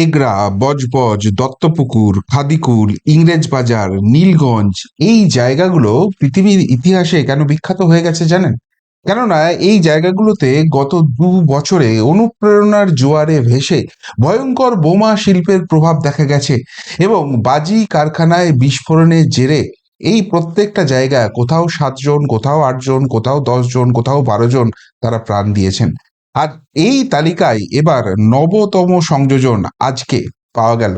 এগরা, বজবজ, দত্তপুকুর, খাদিকুল, ইংরেজবাজার, নীলগঞ্জ এই জায়গাগুলো পৃথিবীর ইতিহাসে কেন বিখ্যাত হয়ে গেছে জানেন? কেননা এই জায়গাগুলোতে গত 2 বছরে অনুপ্রেরণার জোয়ারে ভেসে ভয়ঙ্কর বোমা শিল্পের প্রভাব দেখা গেছে এবং বাজি কারখানায় বিস্ফোরণের জেরে এই প্রত্যেকটা জায়গা কোথাও 7 জন, কোথাও 8 জন, কোথাও 10 জন, কোথাও 12 জন তারা প্রাণ দিয়েছেন। আর এই তালিকায় এবার নবতম সংযোজন আজকে পাওয়া গেল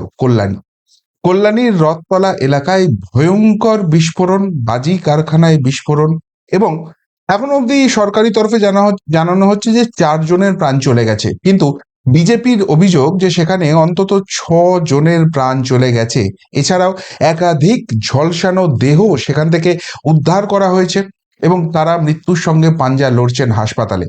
কল্যাণীর রথতলা এলাকায় ভয়ঙ্কর বিস্ফোরণ, বাজি কারখানায় বিস্ফোরণ এবং এখন অবধি সরকারি তরফে জানানো হচ্ছে যে 4 জনের প্রাণ চলে গেছে, কিন্তু বিজেপির অভিযোগ যে সেখানে অন্তত 6 জনের প্রাণ চলে গেছে। এছাড়াও একাধিক ঝলসানো দেহ সেখান থেকে উদ্ধার করা হয়েছে এবং তারা মৃত্যুর সঙ্গে পাঞ্জা লড়ছেন হাসপাতালে।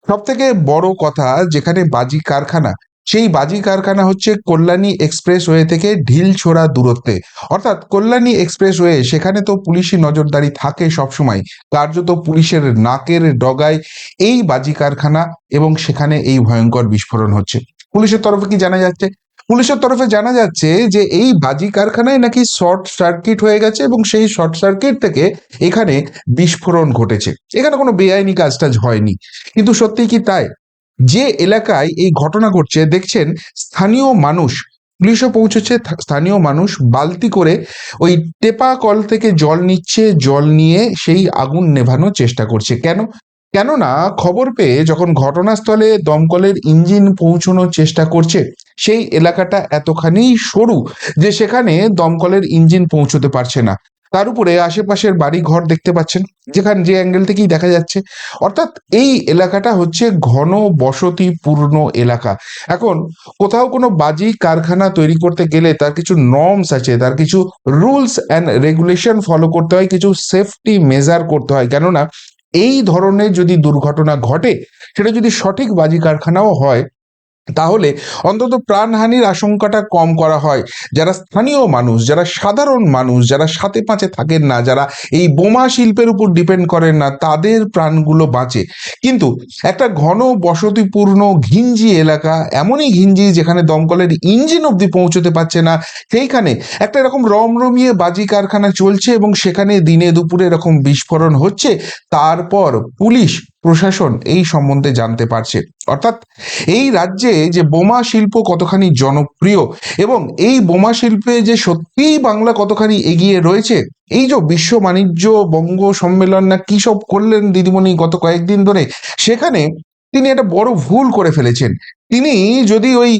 সব থেকে বড় কথা, যেখানে বাজি কারখানা, সেই বাজি কারখানা হচ্ছে কল্যাণী এক্সপ্রেসওয়ে থেকে ঢিলছোড়া দূরত্বে। অর্থাৎ কল্যাণী এক্সপ্রেসওয়ে, সেখানে তো পুলিশি নজরদারি থাকে সবসময়, কার্যত পুলিশের নাকের ডগায় এই বাজি কারখানা এবং সেখানে এই ভয়ঙ্কর বিস্ফোরণ হচ্ছে। পুলিশের তরফে কি জানা যাচ্ছে? পুলিশের তরফে জানা যাচ্ছে যে এই বাজি কারখানায় নাকি শর্ট সার্কিট হয়ে গেছে এবং সেই শর্ট সার্কিট থেকে এখানে বিস্ফোরণ ঘটেছে। এখানে কোনো বেআইনি কাজ টাজ হয়নি। কিন্তু সত্যি কি তাই? যে এলাকায় এই ঘটনা ঘটছে দেখছেন স্থানীয় মানুষ, পুলিশও পৌঁছেছে, স্থানীয় মানুষ বালতি করে ওই টেপা কল থেকে জল নিচ্ছে, জল নিয়ে সেই আগুন নেভানোর চেষ্টা করছে। কেন? কেননা খবর পেয়ে যখন ঘটনাস্থলে দমকলের ইঞ্জিন পৌঁছানোর চেষ্টা করছে, সেই এলাকাটা এতখানি সরু যে সেখানে দমকলের ইঞ্জিন পৌঁছতে পারছে না। তার উপরে আশেপাশের বাড়ি ঘর দেখতে পাচ্ছেন, যেখানে যে অ্যাঙ্গেল থেকেই দেখা যাচ্ছে। অর্থাৎ এই এলাকাটা হচ্ছে ঘন বসতিপূর্ণ এলাকা। এখন কোথাও কোনো বাজি কারখানা তৈরি করতে গেলে তার কিছু নর্মস আছে, তার কিছু রুলস অ্যান্ড রেগুলেশন ফলো করতে হয়, কিছু সেফটি মেজার করতে হয়। কেননা এই ধরনের যদি দুর্ঘটনা ঘটে, সেটা যদি সঠিক বাজি কারখানাও হয়, তাহলে অন্তত প্রাণহানির আশঙ্কাটা কম করা হয়। যারা স্থানীয় মানুষ, যারা সাধারণ মানুষ, যারা সাথে পাঁচে থাকেন না, যারা এই বোমা শিল্পের উপর ডিপেন্ড করেন না, তাদের প্রাণগুলো বাঁচে। কিন্তু একটা ঘন বসতিপূর্ণ ঘিঞ্জি এলাকা, এমনই ঘিঞ্জি যেখানে দমকলের ইঞ্জিন অব্দি পৌঁছতে পারছে না, সেইখানে একটা এরকম রমরমিয়ে বাজি কারখানা চলছে এবং সেখানে দিনে দুপুরে এরকম বিস্ফোরণ হচ্ছে। তারপর পুলিশ প্রশাসন এই সম্বন্ধে জানতে পারছে। অর্থাৎ এই রাজ্যে যে বোমা শিল্প কতখানি জনপ্রিয় এবং এই বোমা শিল্পে যে সত্যিই বাংলা কতখানি এগিয়ে রয়েছে, এই যে বিশ্ব বাণিজ্য বঙ্গ সম্মেলন না কি সব করলেন দিদিমণি গত কয়েকদিন ধরে, সেখানে তিনি একটা বড় ভুল করে ফেলেছেন। তিনি যদি ওই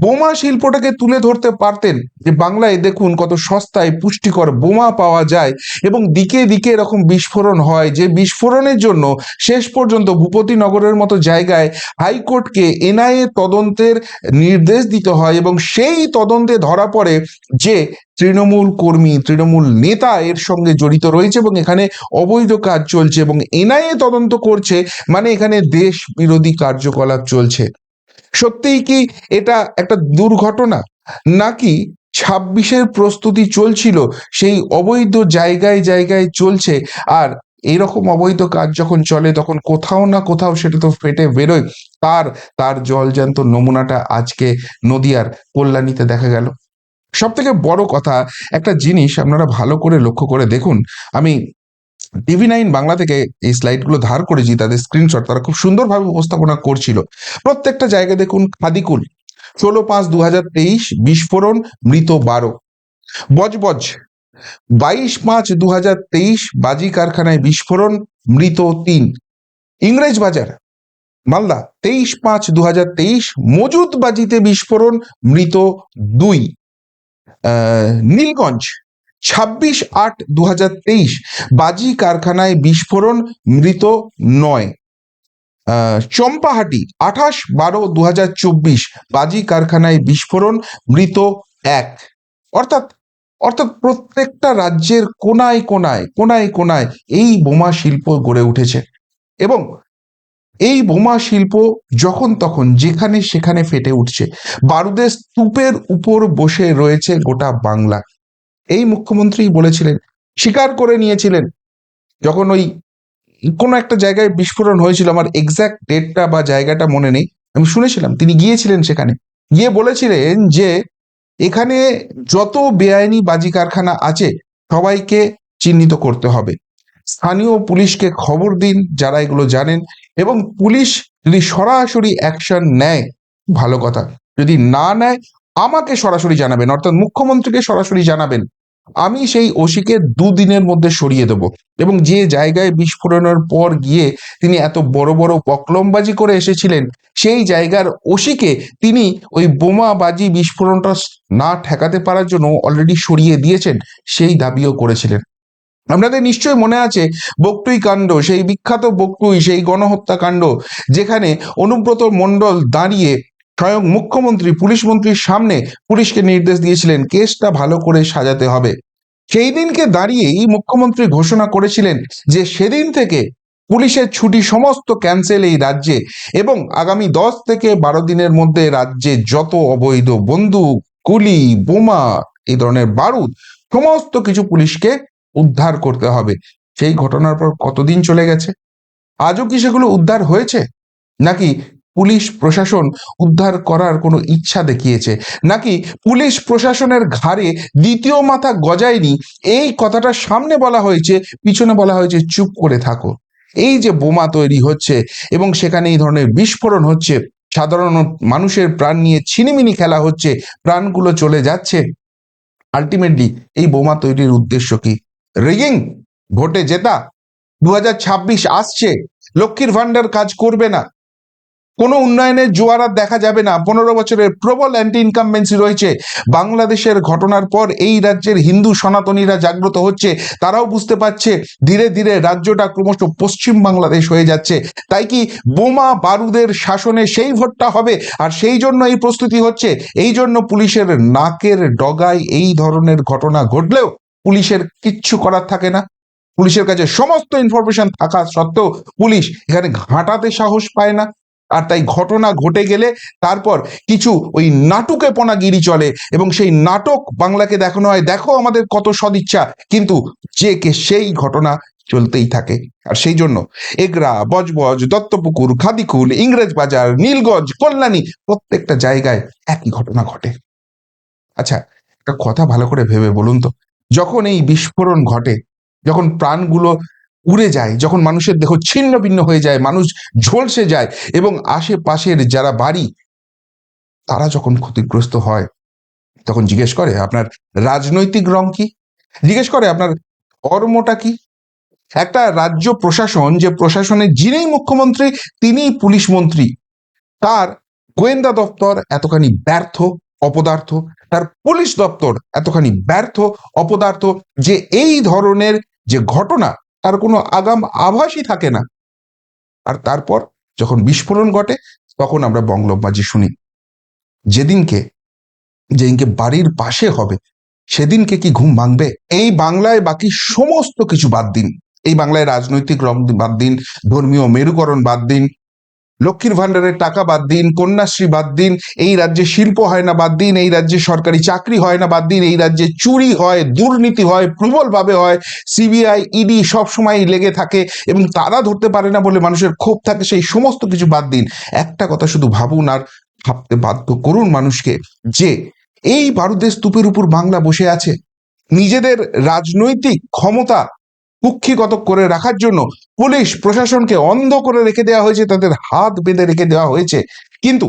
বোমা শিল্পটাকে তুলে ধরতে পারতেন যে বাংলায় দেখুন কত সস্তায় পুষ্টিকর বোমা পাওয়া যায় এবং দিকে দিকে এরকম বিস্ফোরণ হয়, যে বিস্ফোরণের জন্য শেষ পর্যন্ত ভূপতিনগরের মতো জায়গায় হাইকোর্টকে এনআইএ তদন্তের নির্দেশ দিতে হয় এবং সেই তদন্তে ধরা পড়ে যে তৃণমূল কর্মী, তৃণমূল নেতা এর সঙ্গে জড়িত রয়েছে এবং এখানে অবৈধ কাজ চলছে এবং এনআইএ তদন্ত করছে, মানে এখানে দেশ বিরোধী কার্যকলাপ চলছে। সত্যিই কি এটা একটা দুর্ঘটনা, নাকি 26-এর প্রস্তুতি চলছিল, সেই অবৈধ জায়গায় জায়গায় চলছে? আর এইরকম অবৈধ কাজ যখন চলে তখন কোথাও না কোথাও সেটা তো ফেটে বেরোয়। তার তার জলজ্যান্ত নমুনাটা আজকে নদিয়ার কল্যাণীতে দেখা গেল। সব থেকে বড় কথা, একটা জিনিস আপনারা ভালো করে লক্ষ্য করে দেখুন। আমি টিভি 9 বাংলা থেকে এই স্লাইডগুলো ধার করেছি, তাদের স্ক্রিনশট তারা খুব সুন্দরভাবে উপস্থাপনা করছিল। প্রত্যেকটা জায়গায় দেখুন খাদিকুল, 16/5/2023 বিস্ফোরণ, মৃত 12। বজবজ, 22/5/2023 বাজি কারখানায় বিস্ফোরণ, মৃত 3। ইংরেজ বাজার, মালদা, 23/5/2023 মজুদ বাজিতে বিস্ফোরণ, মৃত 2। নীলগঞ্জ, 26/8/2023 বাজি কারখানায় বিস্ফোরণ, মৃত 9। চম্পাহাটি, 28/12/2024 বাজি কারখানায় বিস্ফোরণ, মৃত 1। অর্থাৎ অর্থাৎ প্রত্যেকটা রাজ্যের কোনায় কোনায় কোনায় কোনায় এই বোমা শিল্প গড়ে উঠেছে এবং এই বোমা শিল্প যখন তখন যেখানে সেখানে ফেটে উঠছে। বারুদের স্তূপের উপর বসে রয়েছে গোটা বাংলা। এই মুখ্যমন্ত্রী বলেছিলেন, স্বীকার করে নিয়েছিলেন, যখন ওই কোনো একটা জায়গায় বিস্ফোরণ হয়েছিল, আমার এক্সাক্ট ডেটটা বা জায়গাটা মনে নেই, আমি শুনেছিলাম তিনি গিয়েছিলেন সেখানে। গিয়ে বলেছিলেন যে এখানে যত বেআইনি বাজি কারখানা আছে সবাইকে চিহ্নিত করতে হবে, স্থানীয় পুলিশকে খবর দিন যারা এগুলো জানেন, এবং পুলিশ যদি সরাসরি অ্যাকশন নেয় ভালো কথা, যদি না নেয় আমাকে সরাসরি জানাবেন, অর্থাৎ মুখ্যমন্ত্রীকে সরাসরি জানাবেন, আমি সেই ওসিকে দুদিনের মধ্যে সরিয়ে দেব। এবং যে জায়গায় বিস্ফোরণের পর গিয়ে তিনি এত বড় বড় বকলমবাজি করে এসেছিলেন, সেই জায়গার ওসিকে তিনি ওই বোমাবাজি বিস্ফোরণটা না ঠেকাতে পারার জন্য অলরেডি সরিয়ে দিয়েছেন, সেই দাবিও করেছিলেন। আপনাদের নিশ্চয়ই মনে আছে বকটুই কাণ্ড, সেই বিখ্যাত বকটুই, সেই গণহত্যাকাণ্ড, যেখানে অনুব্রত মণ্ডল দাঁড়িয়ে স্বয়ং মুখ্যমন্ত্রী পুলিশ মন্ত্রীর সামনে পুলিশকে নির্দেশ দিয়েছিলেন কেসটা ভালো করে সাজাতে হবে। সেই দিনকে দাঁড়িয়েই মুখ্যমন্ত্রী ঘোষণা করেছিলেন যে সেদিন থেকে পুলিশের ছুটি সমস্ত ক্যান্সেল এই রাজ্যে, এবং আগামী 10 থেকে 12 দিনের মধ্যে রাজ্যে যত অবৈধ বন্দুক, গুলি, বোমা, এই ধরনের বারুদ, সমস্ত কিছু পুলিশকে উদ্ধার করতে হবে। সেই ঘটনার পর কতদিন চলে গেছে, আজও কি সেগুলো উদ্ধার হয়েছে? নাকি পুলিশ প্রশাসন উদ্ধার করার কোনো ইচ্ছা দেখিয়েছে? নাকি পুলিশ প্রশাসনের ঘাড়ে দ্বিতীয় মাথা গজায়নি, এই কথাটা সামনে বলা হয়েছে, পিছনে বলা হয়েছে চুপ করে থাকো? এই যে বোমা তৈরি হচ্ছে এবং সেখানে এই ধরনের বিস্ফোরণ হচ্ছে, সাধারণ মানুষের প্রাণ নিয়ে ছিনিমিনি খেলা হচ্ছে, প্রাণগুলো চলে যাচ্ছে, আলটিমেটলি এই বোমা তৈরির উদ্দেশ্য কি? রিগিং? ভোটে জেতা? 2026 আসছে, লক্ষ্মীর ভান্ডার কাজ করবে না, কোনো উন্নয়নের জোয়ার আর দেখা যাবে না, 15 বছরের প্রবল অ্যান্টি ইনকামবেন্সি রয়েছে। বাংলাদেশের ঘটনার পর এই রাজ্যের হিন্দু সনাতনীরা জাগ্রত হচ্ছে, তারাও বুঝতে পারছে ধীরে ধীরে রাজ্যটা ক্রমশ পশ্চিম বাংলাদেশ হয়ে যাচ্ছে। তাই কি বোমা বারুদের শাসনে সেই ভোটটা হবে? আর সেই জন্য এই প্রস্তুতি হচ্ছে, এই জন্য পুলিশের নাকের ডগায় এই ধরনের ঘটনা ঘটলেও পুলিশের কিচ্ছু করার থাকে না। পুলিশের কাছে সমস্ত ইনফরমেশন থাকা সত্ত্বেও পুলিশ এখানে ঘাঁটাতে সাহস পায় না। আর তাই ঘটনা ঘটে গেলে তারপর কিছু ওই নাটুকেপনাগিরি চলে, এবং সেই নাটক বাংলাকে দেখানো হয়, দেখো আমাদের কত সদিচ্ছা, কিন্তু যে কে সেই ঘটনা চলতেই থাকে। আর সেই জন্য এগরা, বজবজ, দত্তপুকুর, খাদিকুল, ইংরেজ বাজার, নীলগঞ্জ, কল্যাণী, প্রত্যেকটা জায়গায় একই ঘটনা ঘটে। আচ্ছা, একটা কথা ভালো করে ভেবে বলুন তো, যখন এই বিস্ফোরণ ঘটে, যখন প্রাণগুলো উড়ে যায়, যখন মানুষের দেহ ছিন্ন ভিন্ন হয়ে যায়, মানুষ ঝলসে যায়, এবং আশেপাশের যারা বাড়ি তারা যখন ক্ষতিগ্রস্ত হয়, তখন জিজ্ঞেস করে আপনার রাজনৈতিক রং কি, জিজ্ঞেস করে আপনার ধর্মটা কি। একটা রাজ্য প্রশাসন, যে প্রশাসনের যিনি মুখ্যমন্ত্রী তিনিই পুলিশ মন্ত্রী, তার গোয়েন্দা দপ্তর এতখানি ব্যর্থ, অপদার্থ, তার পুলিশ দপ্তর এতখানি ব্যর্থ, অপদার্থ, যে এই ধরনের যে ঘটনা তার কোনো আগাম আভাসই থাকে না। আর তারপর যখন বিস্ফোরণ ঘটে তখন আমরা বঙ্গলবাজি শুনি। যেদিনকে যেদিনকে বাড়ির পাশে হবে সেদিনকে কি ঘুম ভাঙবে? এই বাংলায় বাকি সমস্ত কিছু বাদ দিন, এই বাংলায় রাজনৈতিক রং বাদ দিন, ধর্মীয় মেরুকরণ বাদ দিন, লক্ষ্মীর ভান্ডারের টাকা বাদ দিন, কন্যাশ্রী বাদ দিন, এই রাজ্যে শিল্প হয় না বাদ দিন, এই রাজ্যে সরকারি চাকরি হয় না বাদ দিন, এই রাজ্যে চুরি হয়, দুর্নীতি হয়, প্রবলভাবে হয়, সিবিআই ইডি সবসময় লেগে থাকে এবং তারা ধরতে পারে না বলে মানুষের ক্ষোভ থাকে, সেই সমস্ত কিছু বাদ দিন। একটা কথা শুধু ভাবুন আর ভাবতে বাধ্য করুন মানুষকে, যে এই বারুদের স্তূপের উপর বাংলা বসে আছে, নিজেদের রাজনৈতিক ক্ষমতা কুক্ষিগত করে রাখার জন্য পুলিশ প্রশাসনকে অন্ধ করে রেখে দেওয়া হয়েছে, তাদের হাত বেঁধে রেখে দেওয়া হয়েছে। কিন্তু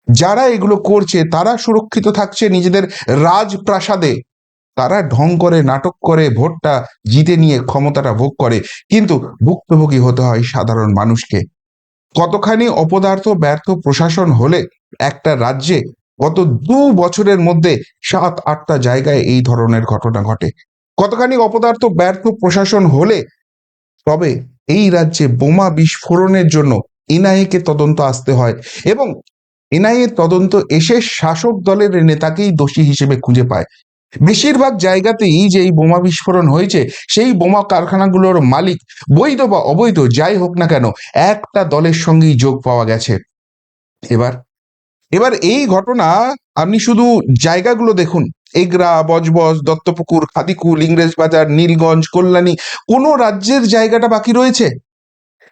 যারা এগুলো করছে তারা সুরক্ষিত থাকছে নিজেদের রাজপ্রাসাদে, তারা ঢং করে, নাটক করে, ভোটটা জিতে নিয়ে ক্ষমতাটা ভোগ করে, কিন্তু ভুক্তভোগী হতে হয় সাধারণ মানুষকে। কতখানি অপদার্থ ব্যর্থ প্রশাসন হলে একটা রাজ্যে গত 2 বছরের মধ্যে 7-8টা জায়গায় এই ধরনের ঘটনা ঘটে? কতখানি অপদার্থ ব্যর্থ প্রশাসন হলে তবে এই রাজ্যে বোমা বিস্ফোরণের জন্য এনআইএ তদন্ত আসতে হয়, এবং এনআইএ তদন্ত এসে শাসক দলের নেতাকেই দোষী হিসেবে খুঁজে পায়? বেশিরভাগ জায়গাতেই যে এই বোমা বিস্ফোরণ হয়েছে, সেই বোমা কারখানাগুলোর মালিক বৈধ বা অবৈধ যাই হোক না কেন, একটা দলের সঙ্গেই যোগ পাওয়া গেছে। এবার এবার এই ঘটনা আপনি শুধু জায়গাগুলো দেখুন, এগরা, বজবজ, দত্তপুকুর, খাদিকুল, ইংরেজ বাজার, নীলগঞ্জ, কল্যাণী, কোনো রাজ্যের জায়গাটা বাকি রয়েছে?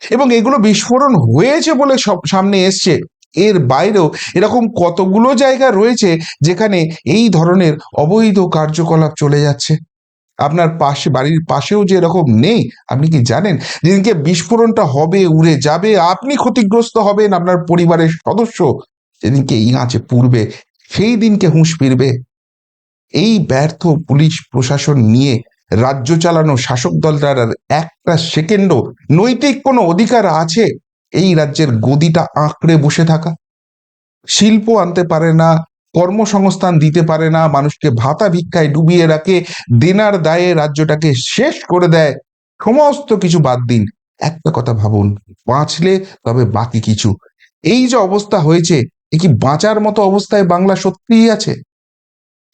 এবং এগুলো বিস্ফোরণ হয়েছে বলে সব সামনে এসছে, এর বাইরেও এরকম কতগুলো জায়গা রয়েছে যেখানে এই ধরনের অবৈধ কার্যকলাপ চলে যাচ্ছে। আপনার পাশে, বাড়ির পাশেও যে এরকম নেই, আপনি কি জানেন? যেদিনকে বিস্ফোরণটা হবে, উড়ে যাবে, আপনি ক্ষতিগ্রস্ত হবেন, আপনার পরিবারের সদস্য যেদিনকে আঁচে পুড়বে, সেই দিনকে হুঁশ ফিরবে। এই ব্যর্থ পুলিশ প্রশাসন নিয়ে রাজ্য চালানো শাসক দলটার আর একটা সেকেন্ডও নৈতিক কোনো অধিকার আছে এই রাজ্যের গদিটা আঁকড়ে বসে থাকা? শিল্প আনতে পারে না, কর্মসংস্থান দিতে পারে না, মানুষকে ভাতা ভিক্ষায় ডুবিয়ে রাখে, দেনার দায়ে রাজ্যটাকে শেষ করে দেয়। সমস্ত কিছু বাদ দিন, একটা কথা ভাবুন, বাঁচলে তবে বাকি কিছু। এই যে অবস্থা হয়েছে, এ কি বাঁচার মতো অবস্থায় বাংলা সত্যিই আছে?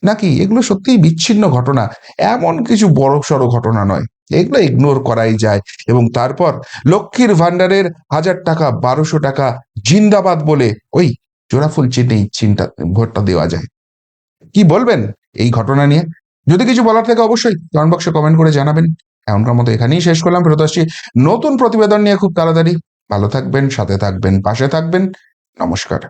নাকি এগুলো সত্যিই বিচ্ছিন্ন ঘটনা, এমন কিছু বড় সড়ো ঘটনা নয়, এগুলো ইগনোর করাই যায়। এবং তারপর লক্ষ্মীর ভান্ডারের 1,000 টাকা, 1,200 টাকা জিন্দাবাদ বলে ওই জোড়াফুল চিহ্নেই চিন্তা ভোটটা দেওয়া যায়। কি বলবেন এই ঘটনা নিয়ে? যদি কিছু বলার থাকে অবশ্যই কমেন্ট বক্সে কমেন্ট করে জানাবেন। এমনকার মতো এখানেই শেষ করলাম, ফেরত আসছি নতুন প্রতিবেদন নিয়ে খুব তাড়াতাড়ি। ভালো থাকবেন, সাথে থাকবেন, পাশে থাকবেন। নমস্কার।